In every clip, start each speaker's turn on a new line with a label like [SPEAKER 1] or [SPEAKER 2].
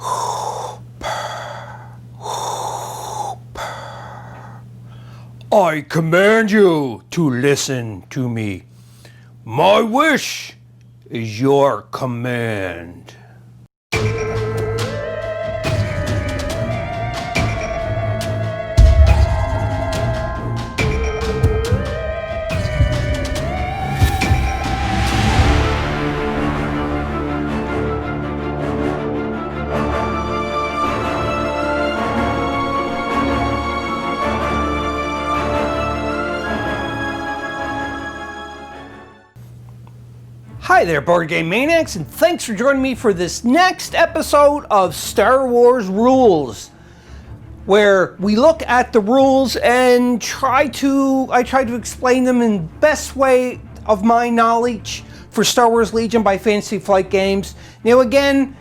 [SPEAKER 1] I command you to listen to me. My wish is your command. Hi there, Board Game Maniacs, and thanks for joining me for this next episode of Star Wars Rules, where we look at the rules and I try to explain them in the best way of my knowledge for Star Wars Legion by Fantasy Flight Games. Now again,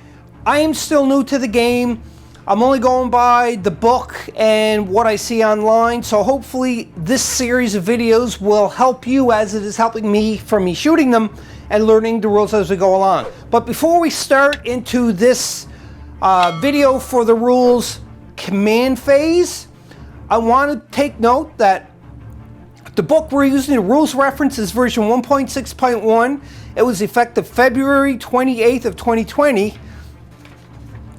[SPEAKER 1] I am still new to the game. I'm only going by the book and what I see online, so hopefully this series of videos will help you as it is helping me from me shooting them and learning the rules as we go along. But before we start into this video for the rules command phase, I want to take note that the book we're using, the rules reference, is version 1.6.1. It was effective February 28th of 2020.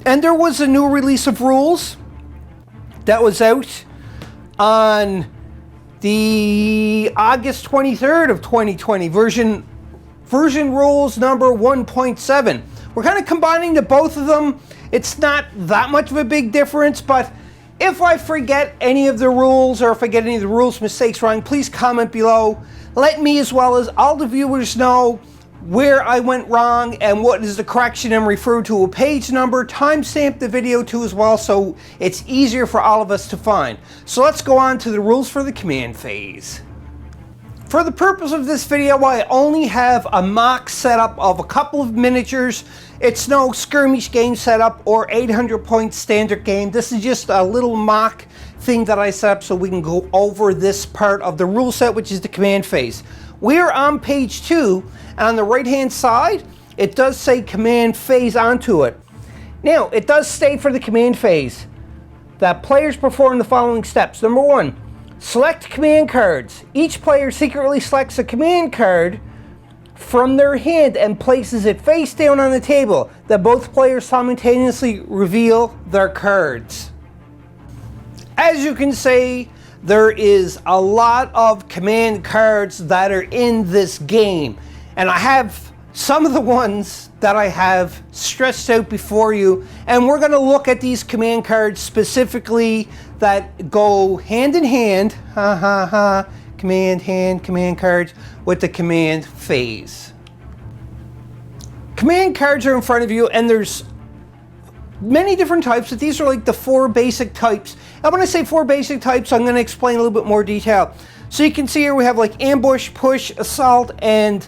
[SPEAKER 1] And there was a new release of rules that was out on the August 23rd of 2020, version rules number 1.7. We're kind of combining the both of them. It's not that much of a big difference, but if I forget any of the rules or if I get any of the rules mistakes wrong, please comment below. Let me, as well as all the viewers, know where I went wrong and what is the correction, and refer to a page number, timestamp the video too as well, so it's easier for all of us to find. So let's go on to the rules for the command phase. For the purpose of this video, I only have a mock setup of a couple of miniatures. It's no skirmish game setup or 800 point standard game. This is just a little mock thing that I set up so we can go over this part of the rule set, which is the command phase. We're on page 2, and on the right hand side it does say command phase onto it. Now it does state for the command phase that players perform the following steps. Number 1, select command cards. Each player secretly selects a command card from their hand and places it face down on the table. That both players simultaneously reveal their cards. As you can see, there is a lot of command cards that are in this game, and I have some of the ones that I have stretched out before you, and we're going to look at these command cards specifically that go hand in hand, command cards, with the command phase. Command cards are in front of you, and there's many different types, but these are like the 4 basic types. And when I say 4 basic types, I'm going to explain a little bit more detail. So you can see here we have like ambush, push, assault, and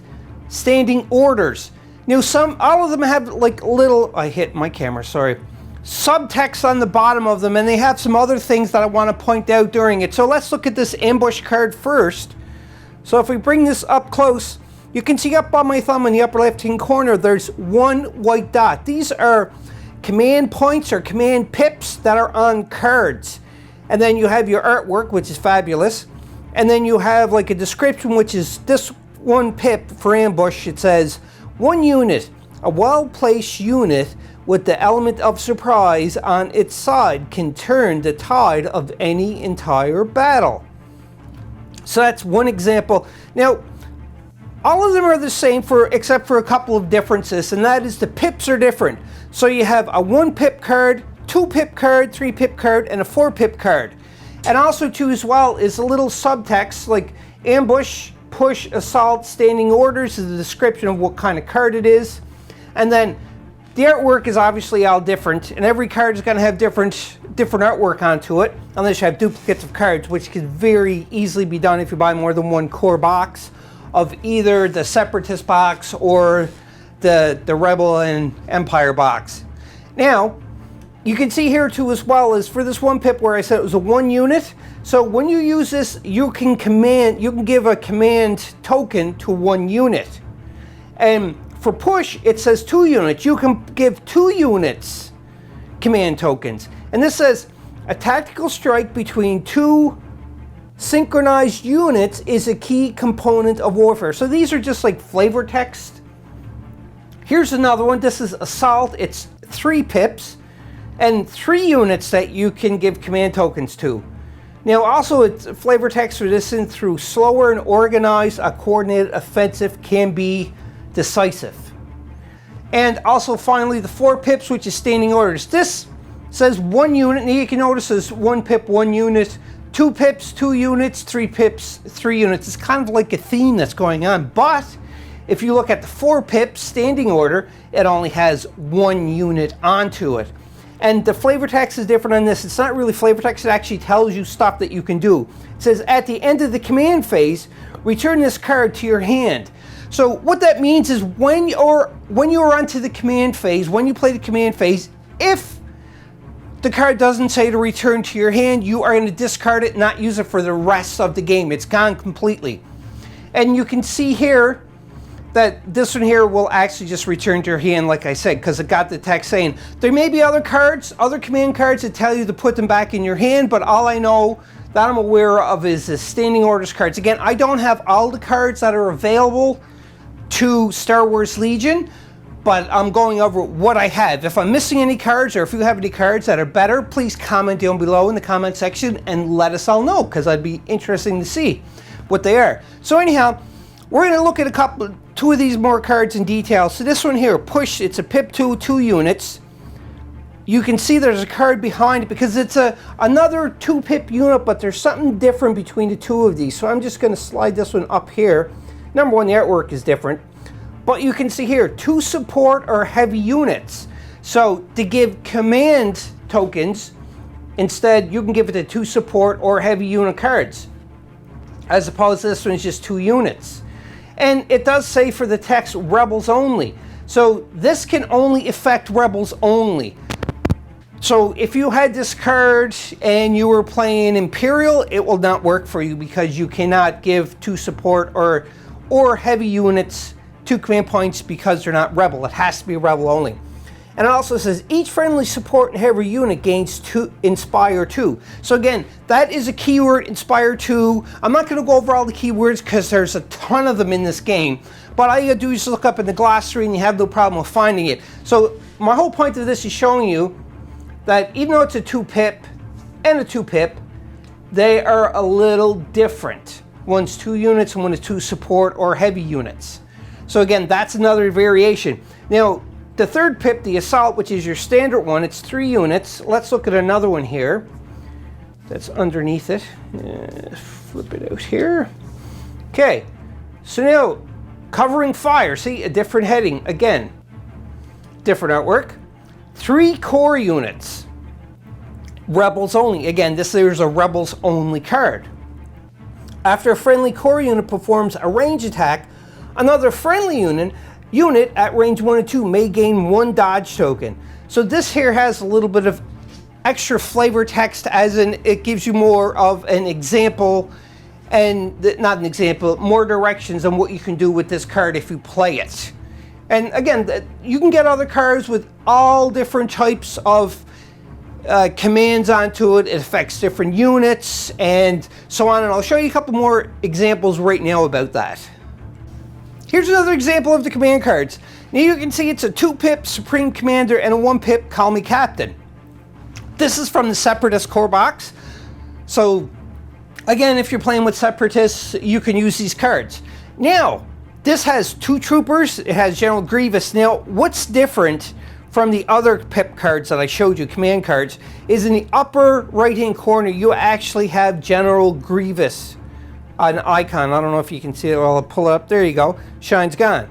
[SPEAKER 1] standing orders. Now all of them have like little, I hit my camera, sorry, subtext on the bottom of them, and they have some other things that I want to point out during it. So let's look at this ambush card first. So if we bring this up close, you can see up on my thumb in the upper left hand corner there's one white dot. These are command points or command pips that are on cards. And then you have your artwork, which is fabulous. And then you have like a description, which is this one pip for ambush. It says, 1 unit, a well-placed unit with the element of surprise on its side can turn the tide of any entire battle. So that's one example. Now, all of them are the same except for a couple of differences, and that is the pips are different. So you have a 1 pip card, 2 pip card, 3 pip card, and a 4 pip card. And also too as well is a little subtext like ambush, push, assault, standing orders is the description of what kind of card it is. And then the artwork is obviously all different, and every card is going to have different artwork onto it, unless you have duplicates of cards, which can very easily be done if you buy more than one core box of either the Separatist box or the Rebel and Empire box. Now, you can see here too as well is for this 1 pip where I said it was a 1 unit. So when you use this, you can give a command token to 1 unit. And for push, it says 2 units. You can give 2 units command tokens. And this says, a tactical strike between two synchronized units is a key component of warfare. So these are just like flavor text. Here's another one. This is Assault. It's 3 pips and 3 units that you can give command tokens to. Now also, it's flavor text resistant through slower and organized. A coordinated offensive can be decisive. And also finally, the 4 pips, which is standing orders. This says 1 unit. Now you can notice there's 1 pip, 1 unit, 2 pips, 2 units, 3 pips, 3 units. It's kind of like a theme that's going on. But if you look at the 4 pips standing order, it only has 1 unit onto it. And the flavor text is different on this. It's not really flavor text. It actually tells you stuff that you can do. It says, at the end of the command phase, return this card to your hand. So what that means is when you're onto the command phase, when you play the command phase, if the card doesn't say to return to your hand, you are going to discard it, not use it for the rest of the game. It's gone completely. And you can see here that this one here will actually just return to your hand, like I said, because it got the text saying there may be other cards, other command cards that tell you to put them back in your hand, but all I know that I'm aware of is the standing orders cards. Again, I don't have all the cards that are available to Star Wars Legion, but I'm going over what I have. If I'm missing any cards, or if you have any cards that are better, please comment down below in the comment section and let us all know, because I'd be interested to see what they are. So anyhow, we're going to look at 2 of these more cards in detail. So this one here, Push, it's a pip 2, 2 units. You can see there's a card behind it because it's another 2 pip unit, but there's something different between the 2 of these. So I'm just going to slide this one up here. Number 1, the artwork is different. But you can see here, 2 support or heavy units. So to give command tokens, instead you can give it to 2 support or heavy unit cards. As opposed to this one is just 2 units. And it does say for the text, rebels only. So this can only affect rebels only. So if you had this card and you were playing Imperial, it will not work for you because you cannot give 2 support or heavy units 2 command points because they're not rebel. It has to be rebel only. And it also says each friendly support and heavy unit gains 2 Inspire 2. So again, that is a keyword, Inspire 2. I'm not going to go over all the keywords because there's a ton of them in this game. But all you got to do is look up in the glossary and you have no problem with finding it. So my whole point of this is showing you that even though it's a 2 pip and a 2 pip, they are a little different. One's 2 units and one is 2 support or heavy units. So again, that's another variation. Now, the 3rd pip, the Assault, which is your standard one, it's 3 units. Let's look at another one here that's underneath it. Flip it out here. Okay, so now Covering Fire. See, a different heading. Again, different artwork. 3 core units. Rebels only. Again, this is a Rebels only card. After a friendly core unit performs a range attack, another friendly unit at range 1 and 2 may gain 1 dodge token. So this here has a little bit of extra flavor text, as in it gives you more of an example, and not an example, more directions on what you can do with this card if you play it. And again, you can get other cards with all different types of commands onto it. It affects different units and so on, and I'll show you a couple more examples right now about that. Here's another example of the command cards. Now you can see it's a 2 pip Supreme Commander and a 1 pip Call Me Captain. This is from the Separatist core box. So again, if you're playing with Separatists, you can use these cards. Now, this has 2 troopers. It has General Grievous. Now, what's different from the other pip cards that I showed you, command cards, is in the upper right-hand corner, you actually have General Grievous. An icon. I don't know if you can see it. Well, I'll pull it up. There you go. Shine's gone.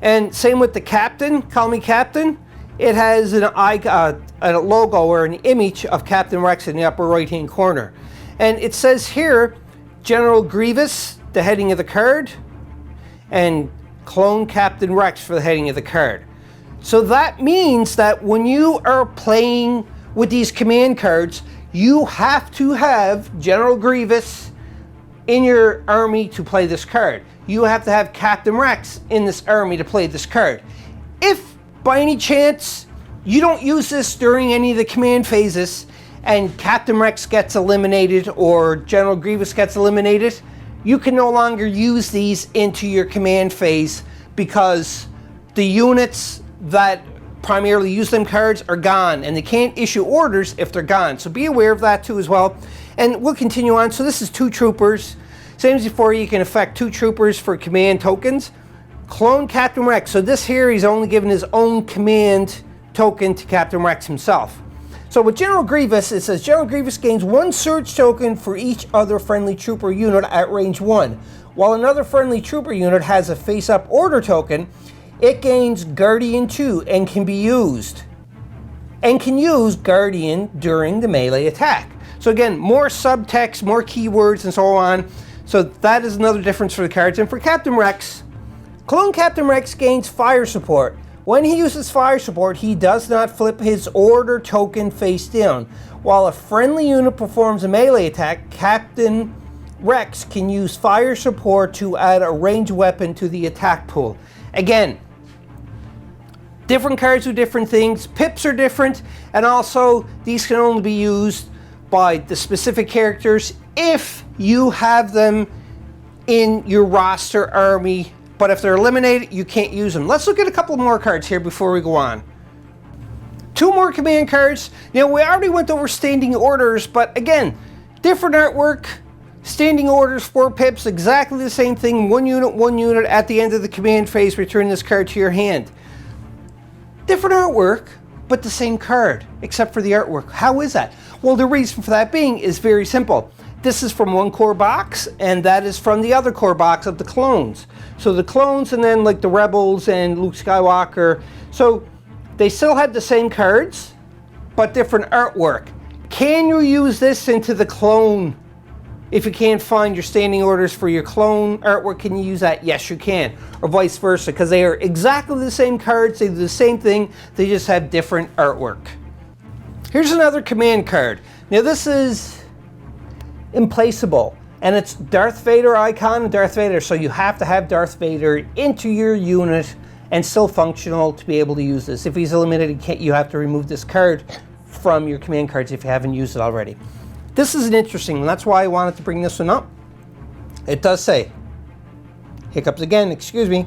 [SPEAKER 1] And same with the Captain. Call Me Captain. It has an icon, a logo or an image of Captain Rex in the upper right-hand corner. And it says here, General Grievous, the heading of the card, and Clone Captain Rex for the heading of the card. So that means that when you are playing with these command cards, you have to have General Grievous in your army to play this card. You have to have Captain Rex in this army to play this card. If by any chance you don't use this during any of the command phases and Captain Rex gets eliminated or General Grievous gets eliminated, you can no longer use these into your command phase because the units that primarily use them cards are gone and they can't issue orders if they're gone. So be aware of that too as well. And we'll continue on. So this is 2 troopers. Same as before, you can affect 2 troopers for command tokens. Clone Captain Rex. So this here, he's only given his own command token to Captain Rex himself. So with General Grievous, it says General Grievous gains 1 surge token for each other friendly trooper unit at range 1. While another friendly trooper unit has a face-up order token, it gains Guardian 2 and can be used. And can use Guardian during the melee attack. So again, more subtext, more keywords and so on. So that is another difference for the cards. And for Captain Rex, Clone Captain Rex gains fire support. When he uses fire support, he does not flip his order token face down. While a friendly unit performs a melee attack, Captain Rex can use fire support to add a ranged weapon to the attack pool. Again, different cards do different things. Pips are different, and also these can only be used by the specific characters if you have them in your roster army. But if they're eliminated, you can't use them. Let's look at a couple more cards here before we go on. 2 more command cards. Now, we already went over standing orders, but again, different artwork. Standing orders, 4 pips, exactly the same thing. 1 unit at the end of the command phase. Return this card to your hand. Different artwork, but the same card, except for the artwork. How is that? Well, the reason for that being is very simple. This is from one core box, and that is from the other core box of the clones. So the clones and then like the Rebels and Luke Skywalker. So they still have the same cards, but different artwork. Can you use this into the clone? If you can't find your standing orders for your clone artwork, can you use that? Yes, you can. Or vice versa, because they are exactly the same cards. They do the same thing. They just have different artwork. Here's another command card. Now this is Implaceable, and it's Darth Vader icon and Darth Vader, so you have to have Darth Vader into your unit and still functional to be able to use this. If he's eliminated, you have to remove this card from your command cards if you haven't used it already. This is an interesting one. That's why I wanted to bring this one up. It does say, hiccups again, excuse me.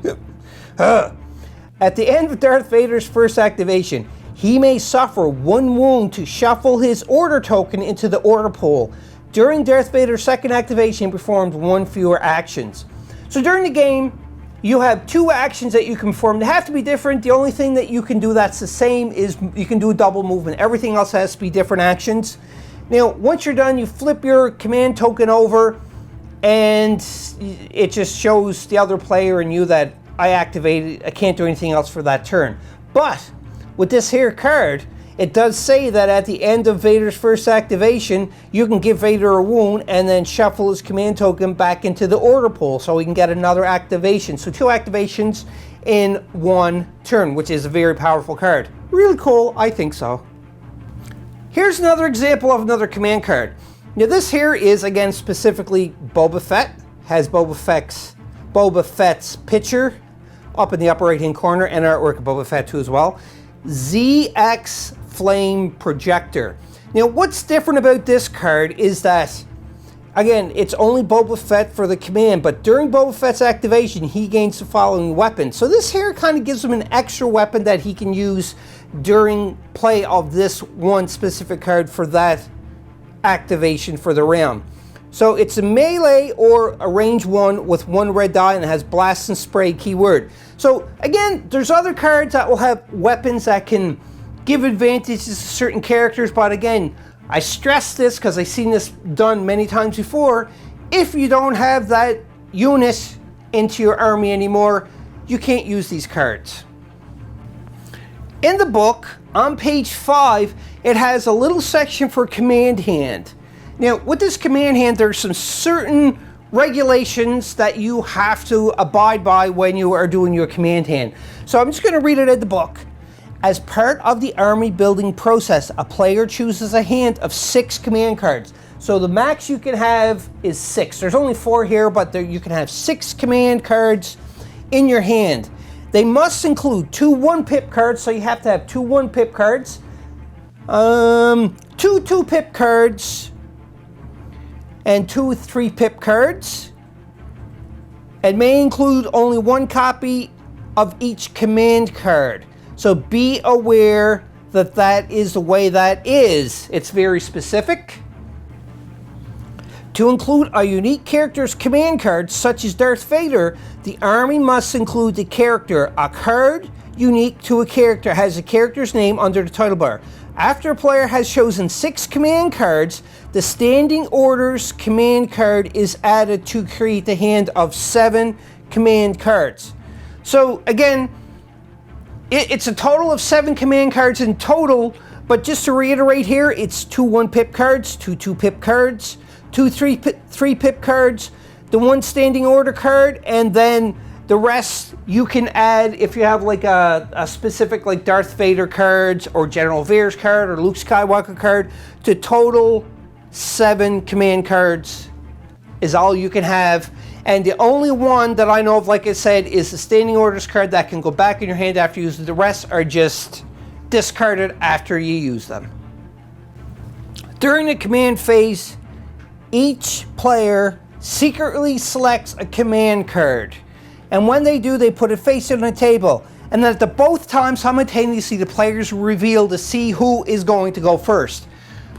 [SPEAKER 1] At the end of Darth Vader's first activation, he may suffer 1 wound to shuffle his order token into the order pool. During Darth Vader's second activation, he performs 1 fewer actions. So during the game, you have 2 actions that you can perform. They have to be different. The only thing that you can do that's the same is you can do a double movement. Everything else has to be different actions. Now, once you're done, you flip your command token over, and it just shows the other player and you that I activated. I can't do anything else for that turn. But with this here card, it does say that at the end of Vader's first activation, you can give Vader a wound and then shuffle his command token back into the order pool so he can get another activation. So 2 activations in 1 turn, which is a very powerful card. Really cool, I think so. Here's another example of another command card. Now this here is, again, specifically Boba Fett. Has Boba Fett's picture up in the upper right hand corner, and artwork of Boba Fett too as well. ZX Flame Projector. Now what's different about this card is that, again, it's only Boba Fett for the command, but during Boba Fett's activation, he gains the following weapon. So this here kind of gives him an extra weapon that he can use during play of this one specific card for that activation for the round. So it's a melee or a range 1 with 1 red die, and it has blast and spray keyword. So again, there's other cards that will have weapons that can give advantages to certain characters, but again, I stress this because I've seen this done many times before. If you don't have that unit into your army anymore, you can't use these cards. In the book, on page 5, it has a little section for command hand. Now, with this command hand, there's some certain regulations that you have to abide by when you are doing your command hand. So I'm just going to read it in the book. As part of the army building process, a player chooses a hand of 6 command cards. So the max you can have is 6. There's only 4 here, but you can have 6 command cards in your hand. They must include 2 1-pip cards, so you have to have 2 1-pip cards, 2 2-pip cards, and 2 3-pip cards, and may include only 1 copy of each command card. So be aware that that is the way that is. It's very specific. To include a unique character's command card, such as Darth Vader, the army must include the character. A card unique to a character has a character's name under the title bar. After a player has chosen 6 command cards, the standing orders command card is added to create the hand of 7 command cards. So again, it's a total of 7 command cards in total, but just to reiterate here, it's 2 1-pip cards, 2 2-pip cards, 2 3-pip cards, the 1 standing order card, and then the rest you can add if you have like a specific like Darth Vader cards or General Veer's card or Luke Skywalker card. To total 7 command cards is all you can have. And the only one that I know of, like I said, is the standing orders card that can go back in your hand after you use it. The rest are just discarded after you use them. During the command phase, each player secretly selects a command card. And when they do, they put it face on the table. And then at both times, simultaneously, the players reveal to see who is going to go first.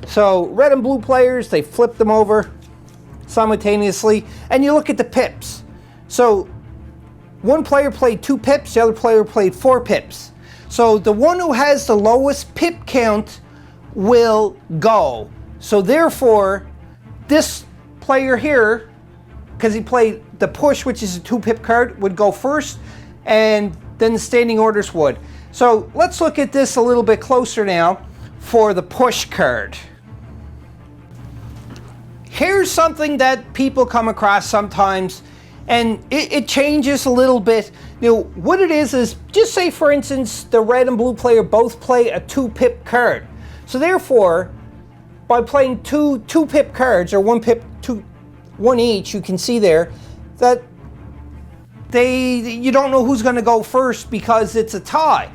[SPEAKER 1] So red and blue players, they flip them over simultaneously, and you look at the pips. So one player played 2 pips, the other player played 4 pips. So the one who has the lowest pip count will go. So therefore, this player here, because he played the push, which is a 2-pip card, would go first, and then the standing orders would. So let's look at this a little bit closer now for the push card. Here's something that people come across sometimes, and it changes a little bit. You know, what it is just say, for instance, the red and blue player both play a 2-pip card. So therefore, by playing 2 2-pip cards, or 1 pip, 1 each, you can see there that you don't know who's going to go first because it's a tie.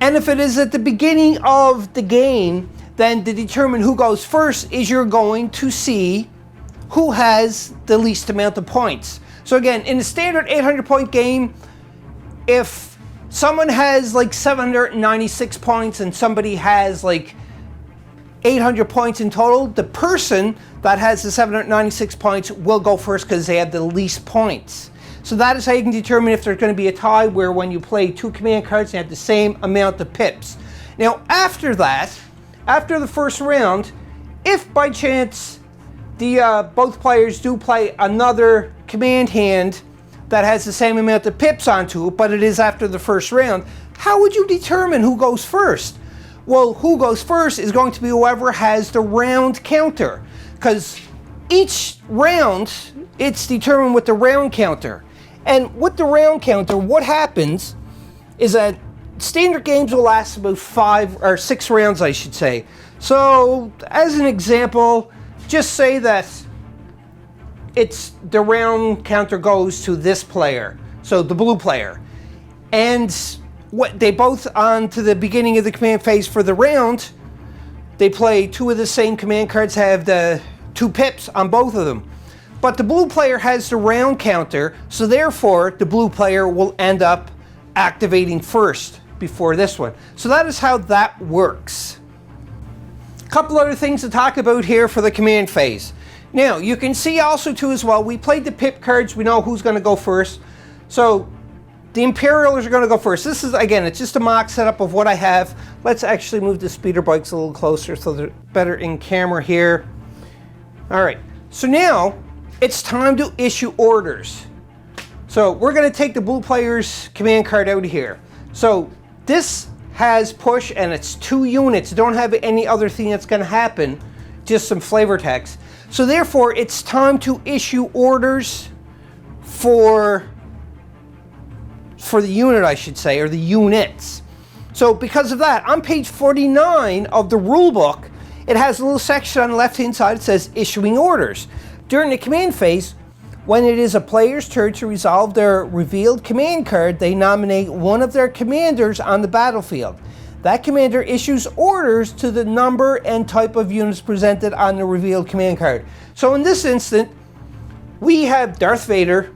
[SPEAKER 1] And if it is at the beginning of the game, then to determine who goes first is you're going to see who has the least amount of points. So again, in a standard 800-point game, if someone has like 796 points and somebody has like 800 points in total, the person that has the 796 points will go first because they have the least points. So that is how you can determine if there's going to be a tie, where when you play 2 command cards, you have the same amount of pips. Now after that, after the first round, if by chance both players do play another command hand that has the same amount of pips onto it, but it is after the first round, how would you determine who goes first? Well, who goes first is going to be whoever has the round counter, because each round, it's determined with the round counter. And with the round counter, what happens is that standard games will last about 5 or 6 rounds, I should say. So, as an example, just say that the round counter goes to this player, so the blue player. And what they both, on to the beginning of the command phase for the round, they play 2 of the same command cards, have the 2 pips on both of them. But the blue player has the round counter, so therefore the blue player will end up activating first before this one. So that is how that works. A couple other things to talk about here for the command phase. Now, you can see also too as well, we played the pip cards, we know who's going to go first. So the Imperials are going to go first. This is, again, it's just a mock setup of what I have. Let's actually move the speeder bikes a little closer so they're better in camera here. All right, so now it's time to issue orders. So we're going to take the blue player's command card out of here. So this has push and it's 2 units. Don't have any other thing that's going to happen, just some flavor text. So therefore, it's time to issue orders for the unit, I should say, or the units. So because of that, on page 49 of the rule book, it has a little section on the left-hand side that says issuing orders. During the command phase, When it is a player's turn to resolve their revealed command card, they nominate one of their commanders on the battlefield. That commander issues orders to the number and type of units presented on the revealed command card. So in this instant, we have Darth Vader,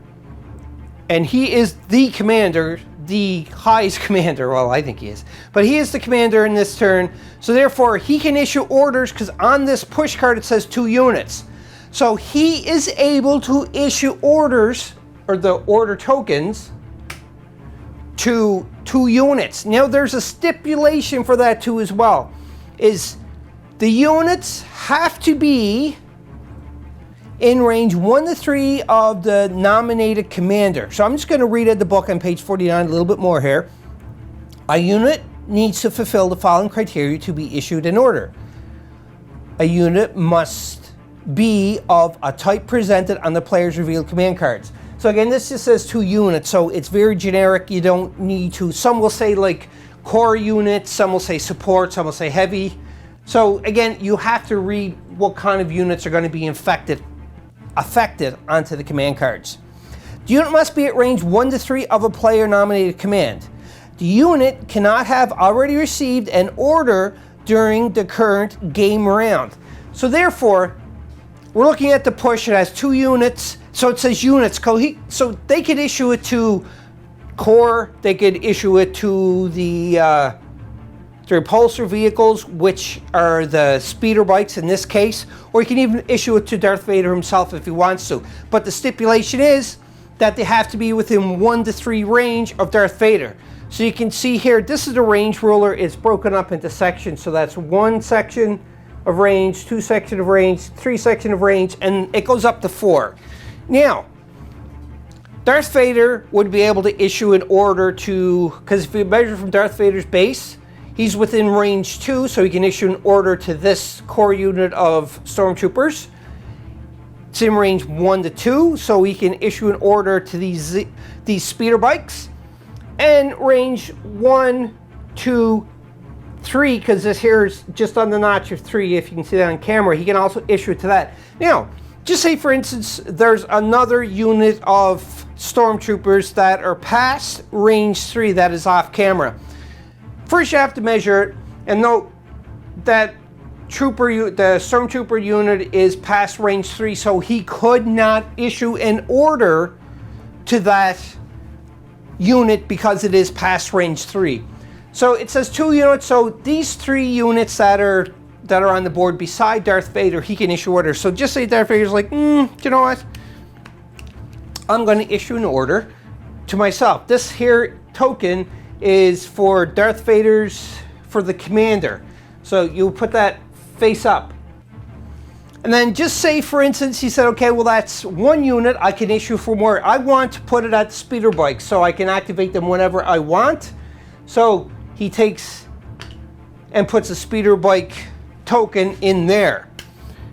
[SPEAKER 1] and he is the commander, the highest commander. Well, I think he is. But he is the commander in this turn. So therefore, he can issue orders, because on this push card it says 2 units. So he is able to issue orders, or the order tokens, to 2 units. Now there's a stipulation for that too as well. Is the units have to be in range 1 to 3 of the nominated commander. So I'm just going to read at the book on page 49 a little bit more here. A unit needs to fulfill the following criteria to be issued an order. A unit must be of a type presented on the player's revealed command cards. So again, this just says 2 units, so it's very generic. You don't need to, some will say like core units, some will say support, some will say heavy. So again, you have to read what kind of units are going to be affected onto the command cards. The unit must be at range 1 to 3 of a player nominated command. The unit cannot have already received an order during the current game round. So therefore, we're looking at the push. It has 2 units. So it says units. So they could issue it to core. They could issue it to the repulsor vehicles, which are the speeder bikes in this case. Or you can even issue it to Darth Vader himself if he wants to. But the stipulation is that they have to be within 1 to 3 range of Darth Vader. So you can see here, this is the range ruler. It's broken up into sections. So that's 1 section of range, 2 section of range, 3 section of range, and it goes up to 4. Now, Darth Vader would be able to issue an order to, because if you measure from Darth Vader's base, he's within range 2, so he can issue an order to this core unit of stormtroopers. It's in range 1 to 2, so he can issue an order to these speeder bikes. And range 1, 2, 3, because this here is just on the notch of 3, if you can see that on camera, he can also issue it to that. Now, just say for instance, there's another unit of stormtroopers that are past range 3 that is off camera. First you have to measure it, and note that the stormtrooper unit is past range 3, so he could not issue an order to that unit because it is past range 3. So it says 2 units, so these 3 units that are on the board beside Darth Vader, he can issue orders. So just say Darth Vader's like, you know what? I'm going to issue an order to myself. This here token is for Darth Vader's, for the commander. So you put that face up. And then just say, for instance, he said, okay, well, that's 1 unit. I can issue for more. I want to put it at speeder bikes so I can activate them whenever I want. So he takes and puts a speeder bike token in there.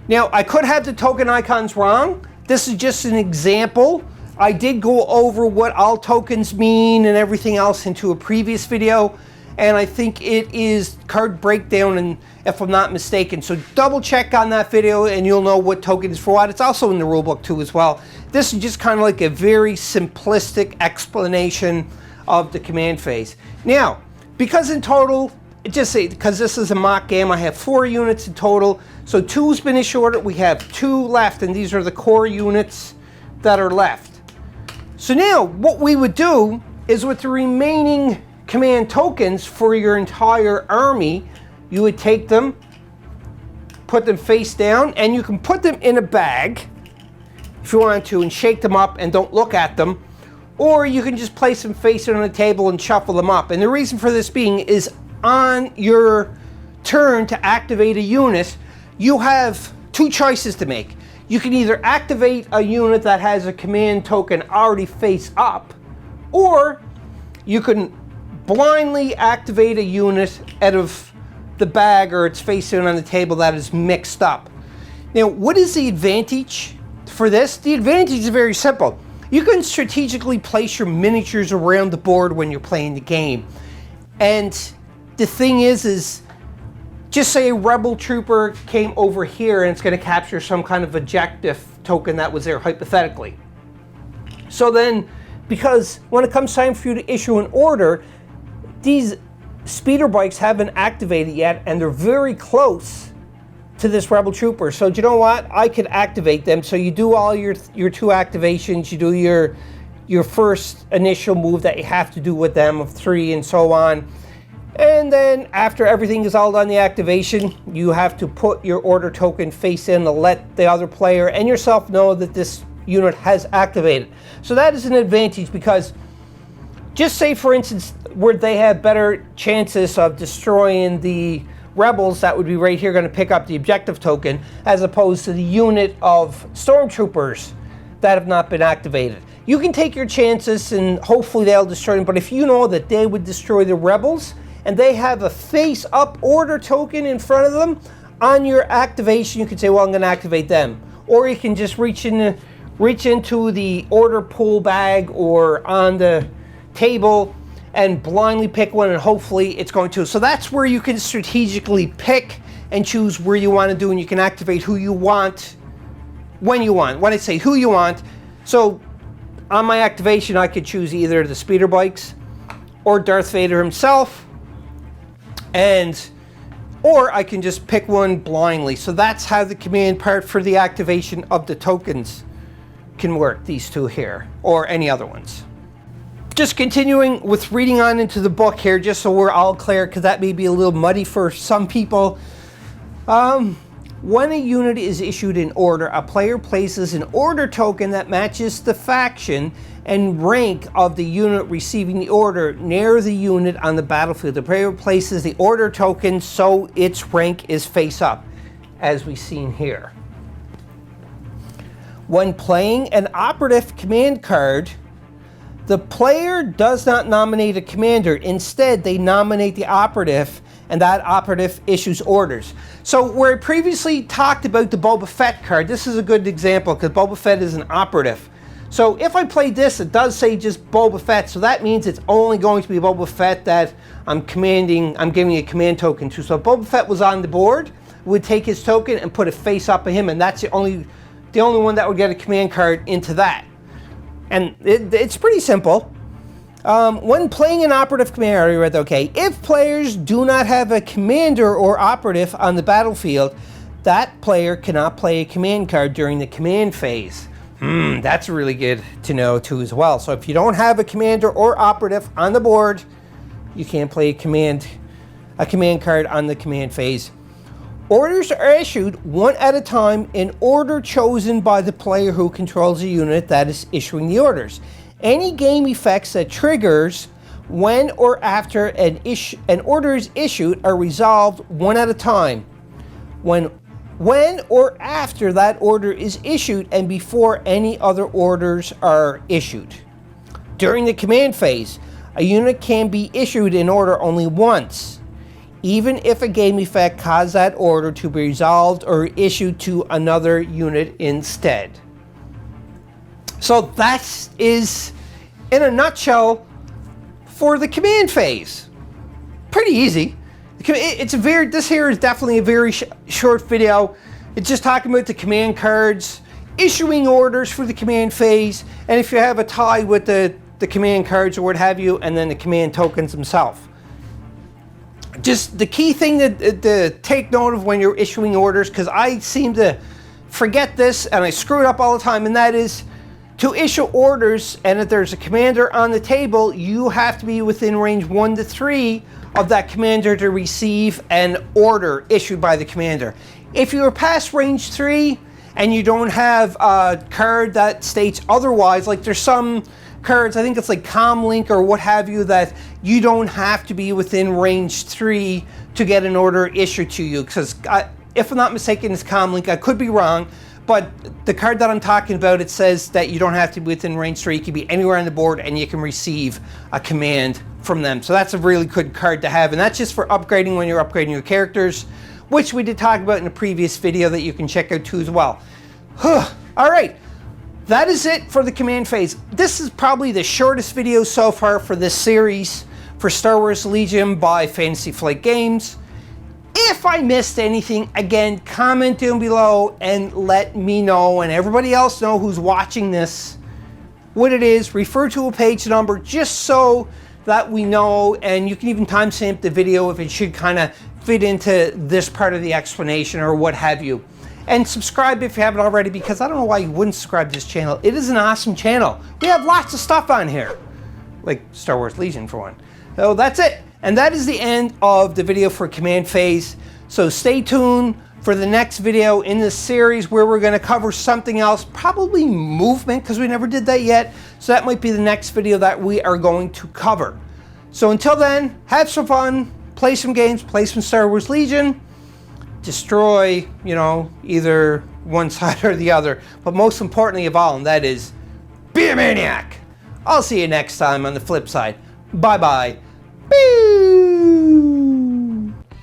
[SPEAKER 1] Now, I could have the token icons wrong. This is just an example. I did go over what all tokens mean and everything else into a previous video, and I think it is card breakdown, and if I'm not mistaken. So double check on that video and you'll know what token is for what. It's also in the rulebook too as well. This is just kind of like a very simplistic explanation of the command phase. Now, because in total, just say, because this is a mock game, I have 4 units in total. So 2's been issued. We have 2 left, and these are the core units that are left. So now what we would do is with the remaining command tokens for your entire army, you would take them, put them face down, and you can put them in a bag if you want to and shake them up and don't look at them. Or you can just place them face on the table and shuffle them up. And the reason for this being is on your turn to activate a unit, you have 2 choices to make. You can either activate a unit that has a command token already face up, or you can blindly activate a unit out of the bag or it's facing on the table that is mixed up. Now, what is the advantage for this? The advantage is very simple. You can strategically place your miniatures around the board when you're playing the game. And the thing is just say a rebel trooper came over here and it's going to capture some kind of objective token that was there hypothetically. So then, because when it comes time for you to issue an order, these speeder bikes haven't activated yet, and they're very close to this rebel trooper. So do you know what? I could activate them. So you do all your 2 activations, you do your first initial move that you have to do with them of 3 and so on. And then after everything is all done, the activation, you have to put your order token face in to let the other player and yourself know that this unit has activated. So that is an advantage, because just say for instance where they have better chances of destroying the rebels, that would be right here, going to pick up the objective token, as opposed to the unit of stormtroopers that have not been activated. You can take your chances and hopefully they'll destroy them, but if you know that they would destroy the rebels and they have a face-up order token in front of them, on your activation you can say, well, I'm going to activate them. Or you can just reach into the order pool bag or on the table and blindly pick one, and hopefully it's going to. So that's where you can strategically pick and choose where you want to do, and you can activate who you want when you want. When I say who you want, so on my activation I could choose either the speeder bikes or Darth Vader himself, or I can just pick one blindly. So that's how the command part for the activation of the tokens can work, these 2 here, or any other ones. Just continuing with reading on into the book here, just so we're all clear, because that may be a little muddy for some people. When a unit is issued an order, a player places an order token that matches the faction and rank of the unit receiving the order near the unit on the battlefield. The player places the order token so its rank is face up, as we've seen here. When playing an operative command card, the player does not nominate a commander. Instead, they nominate the operative, and that operative issues orders. So where I previously talked about the Boba Fett card, this is a good example, because Boba Fett is an operative. So if I play this, it does say just Boba Fett, so that means it's only going to be Boba Fett that I'm giving a command token to. So if Boba Fett was on the board, would take his token and put a face up of him, and that's the only one that would get a command card into that. And it's pretty simple. When playing an operative command, I already read that, okay. If players do not have a commander or operative on the battlefield, that player cannot play a command card during the command phase. That's really good to know too as well. So if you don't have a commander or operative on the board, you can't play a command card on the command phase. Orders are issued one at a time in order chosen by the player who controls the unit that is issuing the orders. Any game effects that triggers when or after an order is issued are resolved one at a time. When or after that order is issued and before any other orders are issued. During the command phase, a unit can be issued an order only once, even if a game effect caused that order to be resolved or issued to another unit instead. So that is, in a nutshell, for the command phase. Pretty easy. This here is definitely a very short video. It's just talking about the command cards, issuing orders for the command phase, and if you have a tie with the command cards or what have you, and then the command tokens themselves. Just the key thing to take note of when you're issuing orders, because I seem to forget this and I screw it up all the time, and that is to issue orders, and if there's a commander on the table, you have to be within range 1 to 3 of that commander to receive an order issued by the commander. If you're past range 3 and you don't have a card that states otherwise, like there's some cards, I think it's like Comlink or what have you, that you don't have to be within range 3 to get an order issued to you, because if I'm not mistaken, it's Comlink. I could be wrong, but the card that I'm talking about, it says that you don't have to be within range 3. You can be anywhere on the board and you can receive a command from them. So that's a really good card to have, and that's just for upgrading when you're upgrading your characters, which we did talk about in a previous video that you can check out too as well. All right. That is it for the command phase. This is probably the shortest video so far for this series for Star Wars Legion by Fantasy Flight Games. If I missed anything, again, comment down below and let me know, and everybody else know who's watching this, what it is, refer to a page number just so that we know, and you can even timestamp the video if it should kind of fit into this part of the explanation or what have you. And subscribe if you haven't already, because I don't know why you wouldn't subscribe to this channel. It is an awesome channel. We have lots of stuff on here, like Star Wars Legion for one. So that's it. And that is the end of the video for command phase. So stay tuned for the next video in this series where we're going to cover something else, probably movement, because we never did that yet. So that might be the next video that we are going to cover. So until then, have some fun, play some games, play some Star Wars Legion, destroy, either one side or the other. But most importantly of all, and that is, be a maniac. I'll see you next time on the flip side. Bye-bye.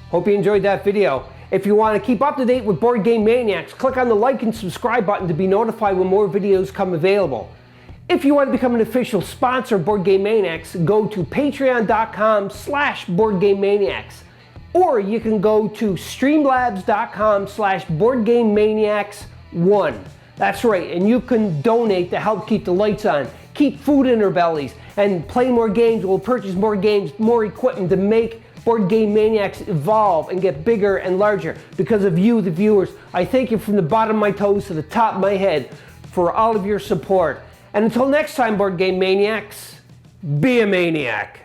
[SPEAKER 1] Hope you enjoyed that video. If you want to keep up to date with Board Game Maniacs, click on the like and subscribe button to be notified when more videos come available. If you want to become an official sponsor of Board Game Maniacs, go to patreon.com/BoardGameManiacs. Or you can go to streamlabs.com/BoardGameManiacs1. That's right, and you can donate to help keep the lights on, keep food in our bellies, and play more games. We'll purchase more games, more equipment to make Board Game Maniacs evolve and get bigger and larger because of you, the viewers. I thank you from the bottom of my toes to the top of my head for all of your support. And until next time, Board Game Maniacs, be a maniac.